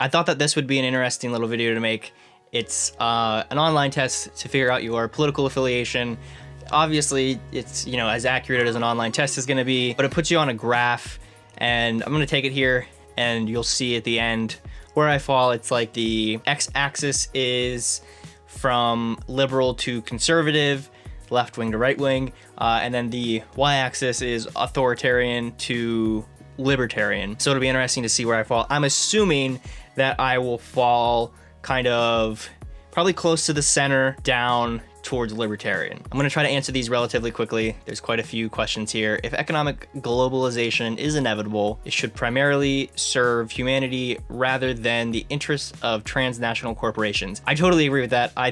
I thought that this would be an interesting little video to make. It's an online test to figure out your political affiliation. Obviously, it's, you know, as accurate as an online test is going to be, but it puts you on a graph, and I'm going to take it here, and you'll see at the end where I fall. It's like the x-axis is from liberal to conservative, left wing to right wing, and then the y-axis is authoritarian to libertarian. So it'll be interesting to see where I fall. I'm assuming that I will fall kind of probably close to the center down towards libertarian. I'm going to try to answer these relatively quickly. There's quite a few questions here. If economic globalization is inevitable, it should primarily serve humanity rather than the interests of transnational corporations. I totally agree with that. I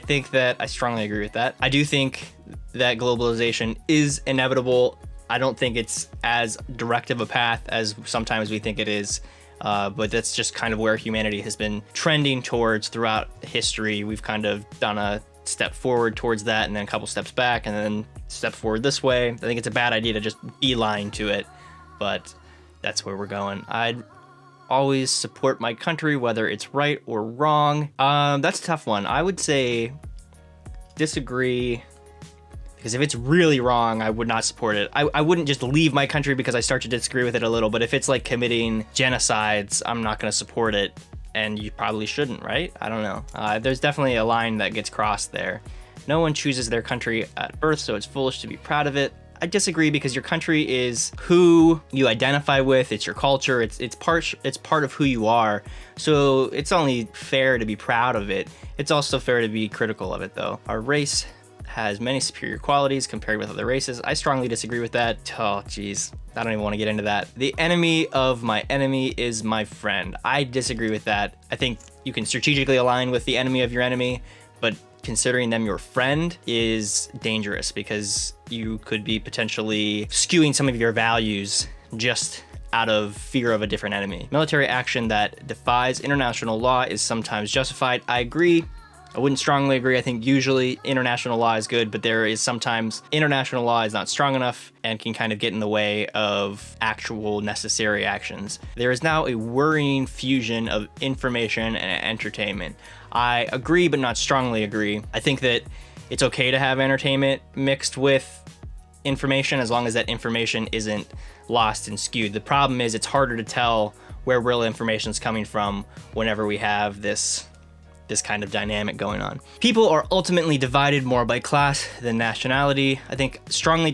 strongly agree with that. I do think that globalization is inevitable. I don't think it's as direct of a path as sometimes we think it is. But that's just kind of where humanity has been trending towards throughout history. We've kind of done a step forward towards that, and then a couple steps back, and then step forward this way. I think it's a bad idea to just beeline to it, but that's where we're going. I'd always support my country, whether it's right or wrong. That's a tough one. I would say disagree, because if it's really wrong, I would not support it. I wouldn't just leave my country because I start to disagree with it a little, but if it's like committing genocides, I'm not going to support it, and you probably shouldn't, right? I don't know. There's definitely a line that gets crossed there. No one chooses their country at birth, so it's foolish to be proud of it. I disagree, because your country is who you identify with. It's your culture. It's part of who you are. So it's only fair to be proud of it. It's also fair to be critical of it, though. Our race has many superior qualities compared with other races. I strongly disagree with that. Oh, geez. I don't even want to get into that. The enemy of my enemy is my friend. I disagree with that. I think you can strategically align with the enemy of your enemy, but considering them your friend is dangerous, because you could be potentially skewing some of your values just out of fear of a different enemy. Military action that defies international law is sometimes justified. I agree. I wouldn't strongly agree. I think usually international law is good, but there is sometimes international law is not strong enough and can kind of get in the way of actual necessary actions. There is now a worrying fusion of information and entertainment. I agree, but not strongly agree. I think that it's okay to have entertainment mixed with information, as long as that information isn't lost and skewed. The problem is it's harder to tell where real information is coming from whenever we have this kind of dynamic going on. People are ultimately divided more by class than nationality. I think strongly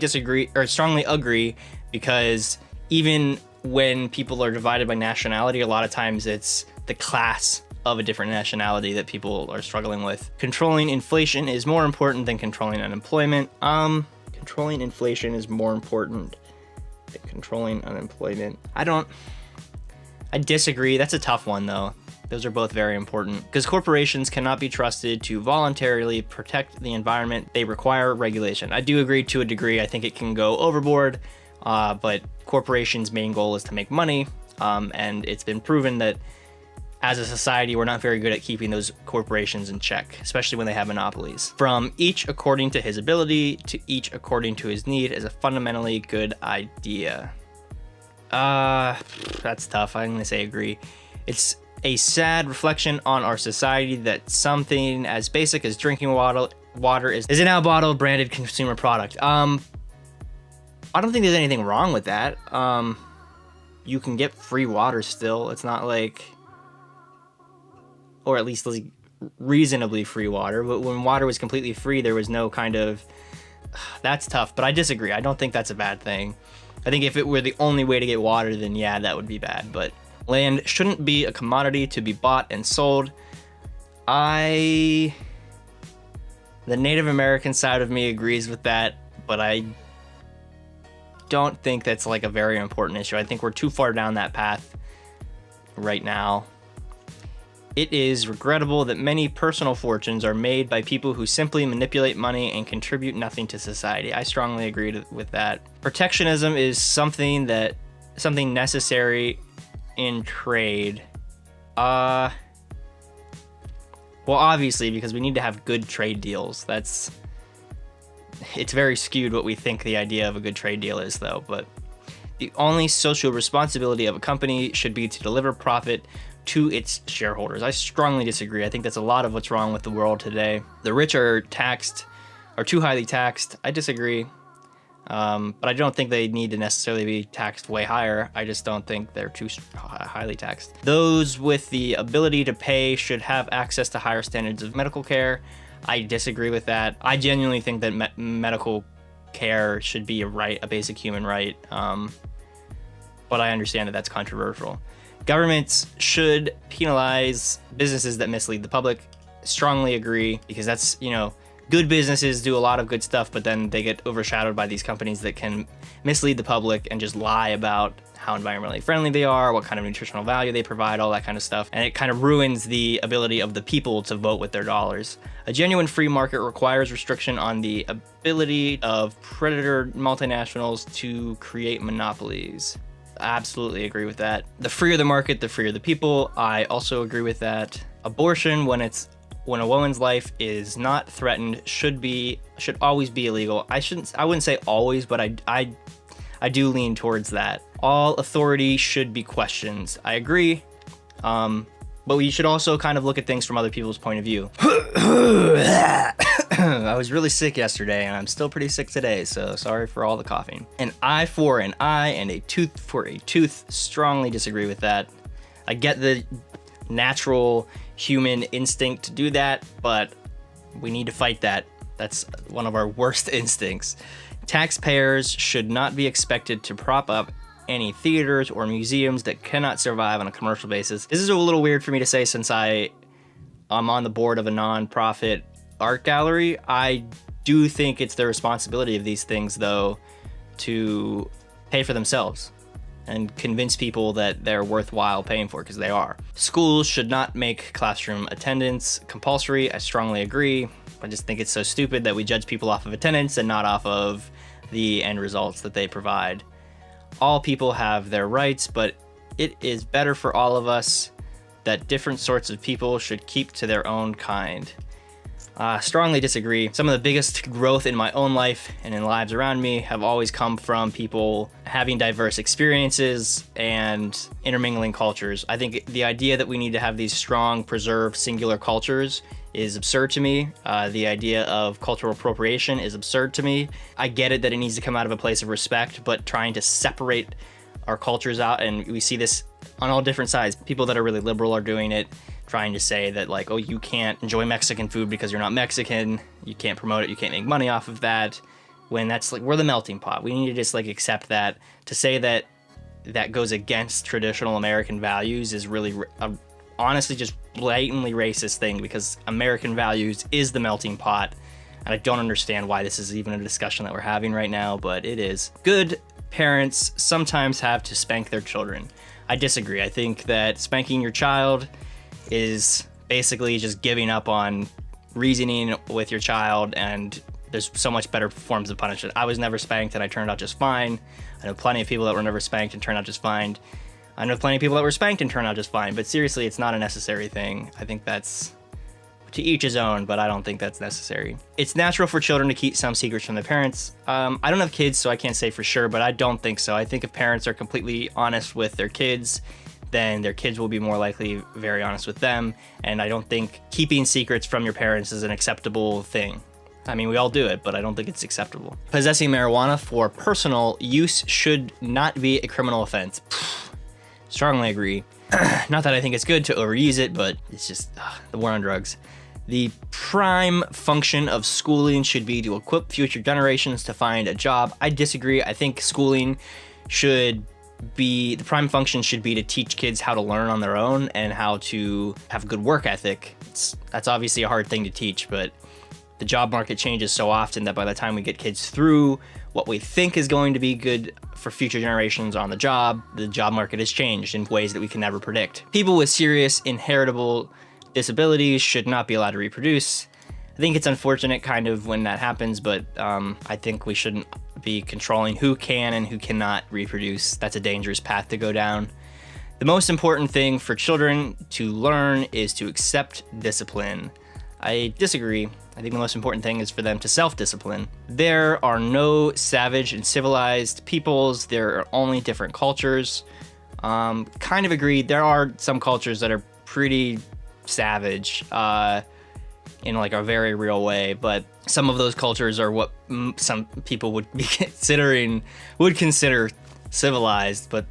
agree, because even when people are divided by nationality, a lot of times it's the class of a different nationality that people are struggling with. Controlling inflation is more important than controlling unemployment. Controlling inflation is more important than controlling unemployment. I disagree. That's a tough one, though. Those are both very important, because corporations cannot be trusted to voluntarily protect the environment. They require regulation. I do agree to a degree. I think it can go overboard, but corporations' main goal is to make money, and it's been proven that as a society, we're not very good at keeping those corporations in check, especially when they have monopolies. From each according to his ability to each according to his need is a fundamentally good idea. That's tough. I'm gonna say agree. It's a sad reflection on our society that something as basic as drinking water is a now bottled branded consumer product. I don't think there's anything wrong with that. You can get free water still. It's not like, or at least like reasonably free water, but when water was completely free, there was no kind of, that's tough, but I disagree. I don't think that's a bad thing. I think if it were the only way to get water, then yeah, that would be bad, but land shouldn't be a commodity to be bought and sold. The Native American side of me agrees with that, but I don't think that's like a very important issue. I think we're too far down that path right now. It is regrettable that many personal fortunes are made by people who simply manipulate money and contribute nothing to society. I strongly agree with that. Protectionism is something necessary in trade. Well, obviously, because we need to have good trade deals. It's very skewed what we think the idea of a good trade deal is, though. But the only social responsibility of a company should be to deliver profit to its shareholders. I strongly disagree. I think that's a lot of what's wrong with the world today. The rich are too highly taxed. I disagree. But I don't think they need to necessarily be taxed way higher. I just don't think they're too highly taxed. Those with the ability to pay should have access to higher standards of medical care. I disagree with that. I genuinely think that medical care should be a right, a basic human right. But I understand that that's controversial. Governments should penalize businesses that mislead the public. Strongly agree, because that's, good businesses do a lot of good stuff, but then they get overshadowed by these companies that can mislead the public and just lie about how environmentally friendly they are, what kind of nutritional value they provide, all that kind of stuff. And it kind of ruins the ability of the people to vote with their dollars. A genuine free market requires restriction on the ability of predator multinationals to create monopolies. I absolutely agree with that. The freer the market, the freer the people. I also agree with that. Abortion, when a woman's life is not threatened, should always be illegal. I wouldn't say always, but I do lean towards that. All authority should be questioned. I agree. But we should also kind of look at things from other people's point of view. I was really sick yesterday, and I'm still pretty sick today, so sorry for all the coughing. An eye for an eye and a tooth for a tooth. Strongly disagree with that. I get the natural human instinct to do that, but we need to fight that. That's one of our worst instincts. Taxpayers should not be expected to prop up any theaters or museums that cannot survive on a commercial basis. This is a little weird for me to say since I'm on the board of a non-profit art gallery. I do think it's the responsibility of these things, though, to pay for themselves and convince people that they're worthwhile paying for, because they are. Schools should not make classroom attendance compulsory. I strongly agree. I just think it's so stupid that we judge people off of attendance and not off of the end results that they provide. All people have their rights, but it is better for all of us that different sorts of people should keep to their own kind. Strongly disagree. Some of the biggest growth in my own life and in lives around me have always come from people having diverse experiences and intermingling cultures. I think the idea that we need to have these strong, preserved, singular cultures is absurd to me. The idea of cultural appropriation is absurd to me. I get it that it needs to come out of a place of respect, but trying to separate our cultures out, and we see this on all different sides. People that are really liberal are doing it, trying to say that, like, oh, you can't enjoy Mexican food because you're not Mexican, you can't promote it, you can't make money off of that, when that's like, we're the melting pot. We need to just like accept that. To say that that goes against traditional American values is really honestly just blatantly racist thing, because American values is the melting pot, and I don't understand why this is even a discussion that we're having right now, but it is. Good parents sometimes have to spank their children. I disagree. I think that spanking your child is basically just giving up on reasoning with your child, and there's so much better forms of punishment. I was never spanked and I turned out just fine. I know plenty of people that were never spanked and turned out just fine. I know plenty of people that were spanked and turned out just fine, but seriously, it's not a necessary thing. I think that's to each his own, but I don't think that's necessary. It's natural for children to keep some secrets from their parents. I don't have kids, so I can't say for sure, but I don't think so. I think if parents are completely honest with their kids, then their kids will be more likely very honest with them. And I don't think keeping secrets from your parents is an acceptable thing. I mean, we all do it, but I don't think it's acceptable. Possessing marijuana for personal use should not be a criminal offense. Strongly agree. Not that I think it's good to overuse it, but it's just the war on drugs. The prime function of schooling should be to equip future generations to find a job. I disagree. I think schooling should be, the prime function should be to teach kids how to learn on their own and how to have a good work ethic. That's obviously a hard thing to teach, but the job market changes so often that by the time we get kids through what we think is going to be good for future generations on the job market has changed in ways that we can never predict. People with serious inheritable disabilities should not be allowed to reproduce. I think it's unfortunate kind of when that happens, but I think we shouldn't be controlling who can and who cannot reproduce. That's a dangerous path to go down. The most important thing for children to learn is to accept discipline. I disagree. I think the most important thing is for them to self-discipline. There are no savage and civilized peoples. There are only different cultures. Kind of agree. There are some cultures that are pretty savage in like a very real way, but some of those cultures are what some people would consider civilized. But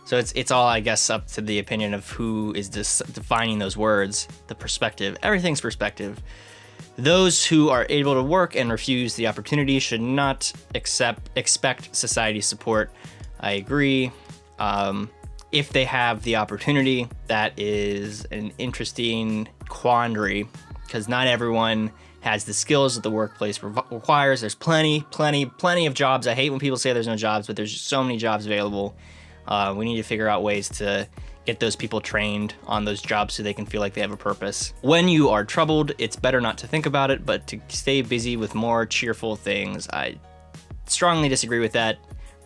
so it's all, I guess, up to the opinion of who is defining those words, the perspective. Everything's perspective. Those who are able to work and refuse the opportunity should not expect society's support. I agree. If they have the opportunity, that is an interesting quandary, because not everyone has the skills that the workplace requires. There's plenty of jobs. I hate when people say there's no jobs, but there's just so many jobs available. We need to figure out ways to get those people trained on those jobs so they can feel like they have a purpose. When you are troubled, it's better not to think about it, but to stay busy with more cheerful things. I strongly disagree with that.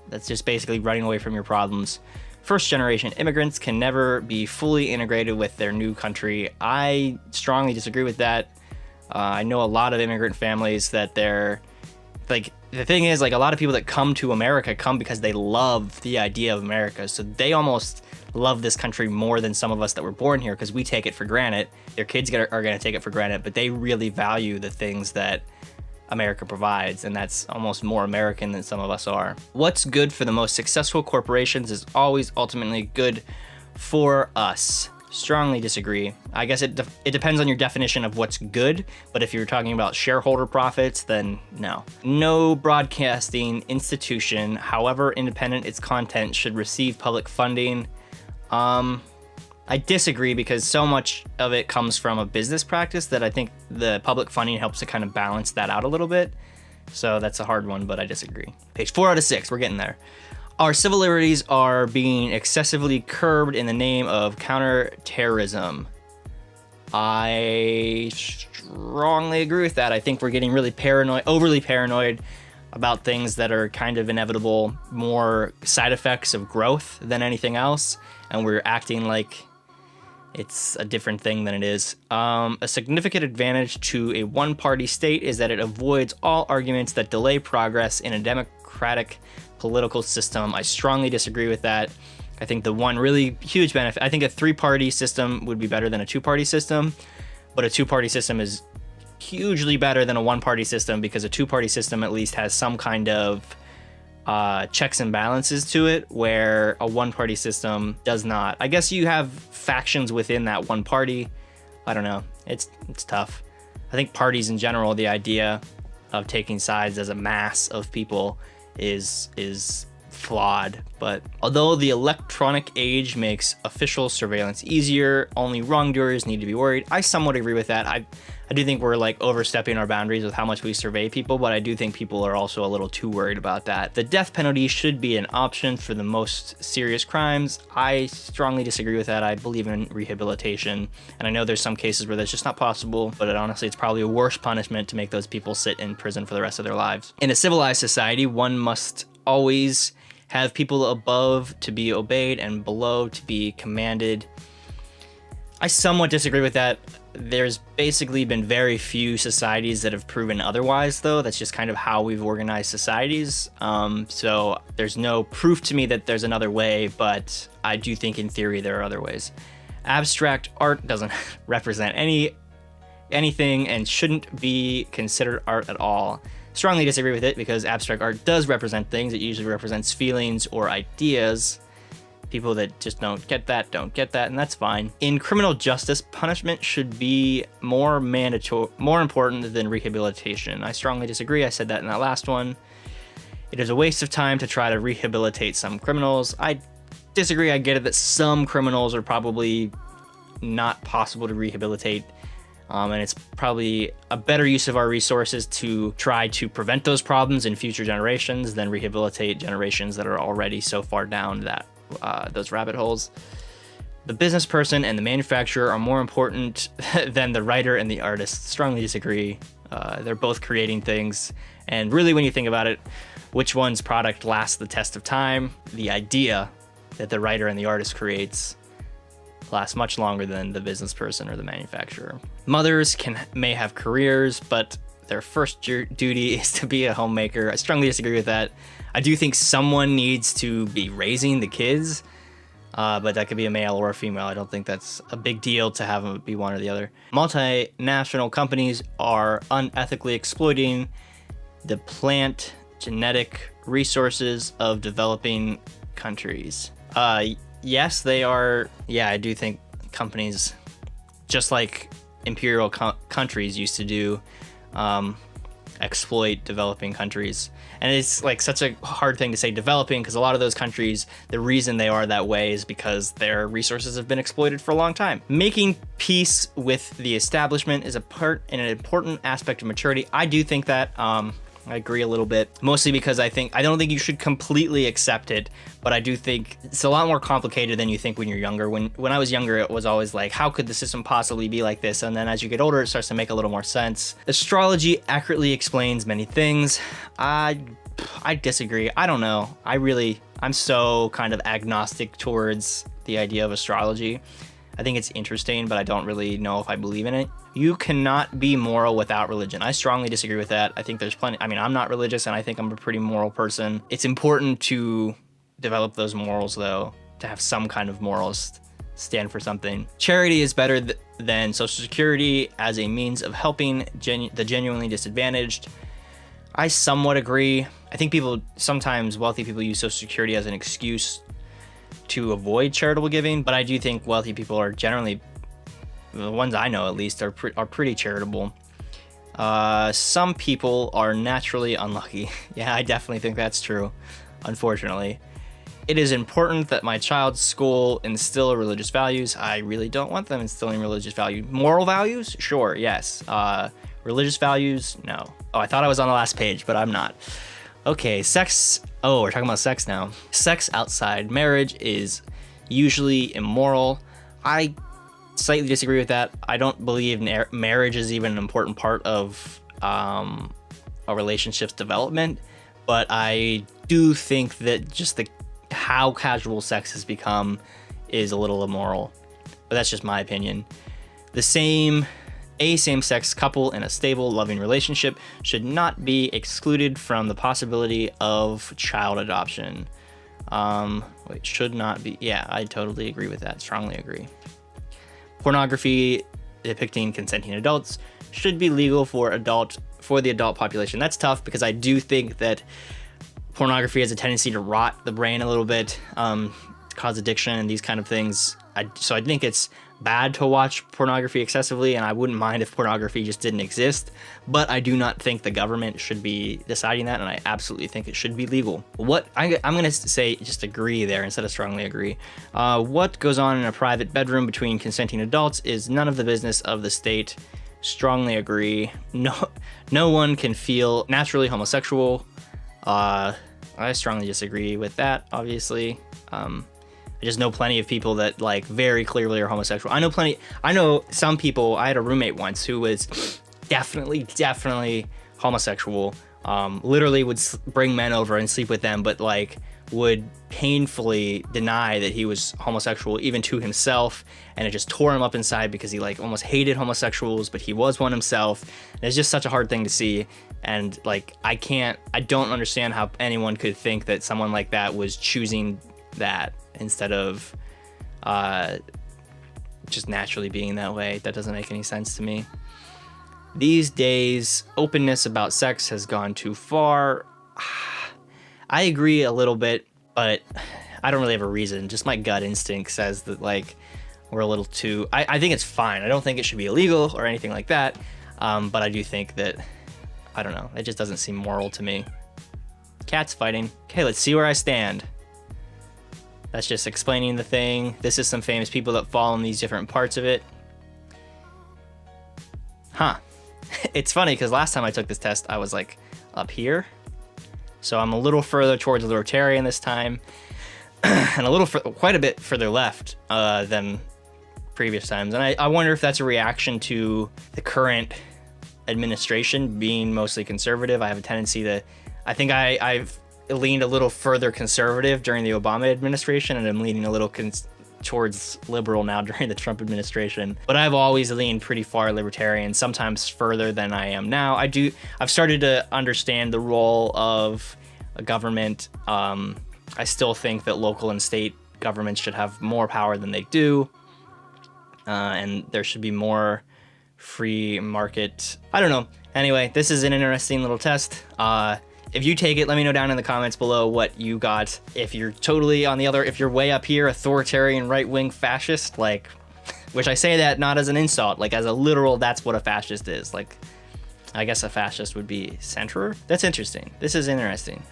That's just basically running away from your problems. First-generation immigrants can never be fully integrated with their new country. I strongly disagree with that. I know a lot of immigrant families that they're like, the thing is, like, a lot of people that come to America come because they love the idea of America. So they almost love this country more than some of us that were born here, because we take it for granted. Their kids are going to take it for granted, but they really value the things that America provides, and that's almost more American than some of us are. What's good for the most successful corporations is always ultimately good for us. Strongly disagree. I guess it depends on your definition of what's good, but if you're talking about shareholder profits, then no. No broadcasting institution, however independent its content, should receive public funding. I disagree, because so much of it comes from a business practice that I think the public funding helps to kind of balance that out a little bit. So that's a hard one, but I disagree. Page 4 out of 6, we're getting there. Our civil liberties are being excessively curbed in the name of counterterrorism. I strongly agree with that. I think we're getting really paranoid, overly paranoid about things that are kind of inevitable, more side effects of growth than anything else. And we're acting like it's a different thing than it is. A significant advantage to a one-party state is that it avoids all arguments that delay progress in a democratic political system. I strongly disagree with that. I think the one really huge benefit, I think a three-party system would be better than a two-party system, but a two-party system is hugely better than a one-party system, because a two-party system at least has some kind of checks and balances to it, where a one-party system does not. I guess you have factions within that one party. I don't know. It's tough. I think parties in general, the idea of taking sides as a mass of people is flawed. But although the electronic age makes official surveillance easier, only wrongdoers need to be worried. I somewhat agree with that. I do think we're like overstepping our boundaries with how much we survey people, but I do think people are also a little too worried about that. The death penalty should be an option for the most serious crimes. I strongly disagree with that. I believe in rehabilitation, and I know there's some cases where that's just not possible, but honestly, it's probably a worse punishment to make those people sit in prison for the rest of their lives. In a civilized society, one must always have people above to be obeyed and below to be commanded. I somewhat disagree with that. There's basically been very few societies that have proven otherwise, though. That's just kind of how we've organized societies. So there's no proof to me that there's another way, but I do think in theory there are other ways. Abstract art doesn't represent anything and shouldn't be considered art at all. Strongly disagree with it, because abstract art does represent things. It usually represents feelings or ideas. People that just don't get that, and that's fine. In criminal justice, punishment should be more important than rehabilitation. I strongly disagree. I said that in that last one. It is a waste of time to try to rehabilitate some criminals. I disagree. I get it that some criminals are probably not possible to rehabilitate. And it's probably a better use of our resources to try to prevent those problems in future generations than rehabilitate generations that are already so far down those rabbit holes. The business person and the manufacturer are more important than the writer and the artist. Strongly disagree. They're both creating things, and really, when you think about it, which one's product lasts the test of time? The idea that the writer and the artist creates lasts much longer than the business person or the manufacturer. Mothers may have careers, but their first duty is to be a homemaker. I strongly disagree with that. I do think someone needs to be raising the kids. but that could be a male or a female. I don't think that's a big deal to have them be one or the other. Multinational companies are unethically exploiting the plant genetic resources of developing countries. Yes, they are. Yeah, I do think companies, just like imperial countries used to do, exploit developing countries. And it's like such a hard thing to say developing, because a lot of those countries, the reason they are that way is because their resources have been exploited for a long time. Making peace with the establishment is an important aspect of maturity. I do think that. I agree a little bit, mostly because I don't think you should completely accept it, but I do think it's a lot more complicated than you think when you're younger. When I was younger, it was always like, how could the system possibly be like this? And then as you get older, it starts to make a little more sense. Astrology accurately explains many things. I disagree. I don't know. I'm so kind of agnostic towards the idea of astrology. I think it's interesting, but I don't really know if I believe in it. You cannot be moral without religion. I strongly disagree with that. I think there's plenty. I mean, I'm not religious, and I think I'm a pretty moral person. It's important to develop those morals, though, to have some kind of morals, stand for something. Charity is better than Social Security as a means of helping the genuinely disadvantaged. I somewhat agree. I think sometimes wealthy people use Social Security as an excuse to avoid charitable giving, but I do think wealthy people are generally, the ones I know at least, are pretty charitable. Some people are naturally unlucky. Yeah, I definitely think that's true, unfortunately. It is important that my child's school instill religious values. I really don't want them instilling religious values. Moral values? Sure, yes. Religious values? No. Oh, I thought I was on the last page, but I'm not. Okay, sex. Oh, we're talking about sex now. Sex outside marriage is usually immoral. I slightly disagree with that. I don't believe marriage is even an important part of a relationship's development, but I do think that just how casual sex has become is a little immoral. But that's just my opinion. A same-sex couple in a stable, loving relationship should not be excluded from the possibility of child adoption. Should not be. Yeah, I totally agree with that. Strongly agree. Pornography depicting consenting adults should be legal for the adult population. That's tough, because I do think that pornography has a tendency to rot the brain a little bit, cause addiction and these kind of things. So I think it's bad to watch pornogaphy excessively, and I wouldn't mind if pornography just didn't exist, but I do not think the government should be deciding that, and I absolutely think it should be legal. I'm gonna say just agree there instead of strongly agree. What goes on in a private bedroom between consenting adults is none of the business of the state. Strongly agree. No one can feel naturally homosexual. I strongly disagree with that, obviously. I just know plenty of people that like very clearly are homosexual. I know some people. I had a roommate once who was definitely homosexual. Literally would bring men over and sleep with them, but like would painfully deny that he was homosexual, even to himself. And it just tore him up inside, because he like almost hated homosexuals, but he was one himself. And it's just such a hard thing to see. And like, I don't understand how anyone could think that someone like that was choosing that instead of just naturally being that way. That doesn't make any sense to me. These days, openness about sex has gone too far. I agree a little bit, but I don't really have a reason. Just my gut instinct says that like we're a little too. I think it's fine. I don't think it should be illegal or anything like that. But I do think that, I don't know, it just doesn't seem moral to me. Cats fighting. Okay, let's see where I stand. That's just explaining the thing. This is some famous people that fall in these different parts of it. Huh. It's funny, because last time I took this test, I was like up here. So I'm a little further towards libertarian this time. And quite a bit further left than previous times. And I wonder if that's a reaction to the current administration being mostly conservative. I have a tendency to, I think I've leaned a little further conservative during the Obama administration, and I'm leaning a little towards liberal now during the Trump administration. But I've always leaned pretty far libertarian, sometimes further than I am now. I've started to understand the role of a government. I still think that local and state governments should have more power than they do, and there should be more free market. I don't know. Anyway, this is an interesting little test. If you take it, let me know down in the comments below what you got. If you're totally on the other, if you're way up here, authoritarian, right-wing fascist, like, which I say that not as an insult, like as a literal, that's what a fascist is. Like, I guess a fascist would be centrer. That's interesting. This is interesting.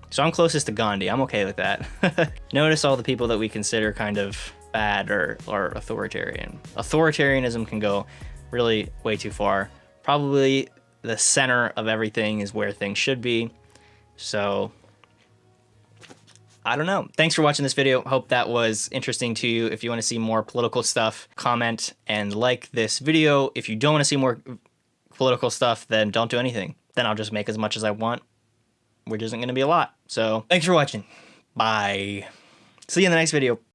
So I'm closest to Gandhi. I'm okay with that. Notice all the people that we consider kind of bad or authoritarian. Authoritarianism can go really way too far. Probably the center of everything is where things should be. So I don't know. Thanks for watching this video. Hope that was interesting to you. If you want to see more political stuff, comment and like this video. If you don't want to see more political stuff, then don't do anything. Then I'll just make as much as I want, which isn't going to be a lot. So thanks for watching. Bye. See you in the next video.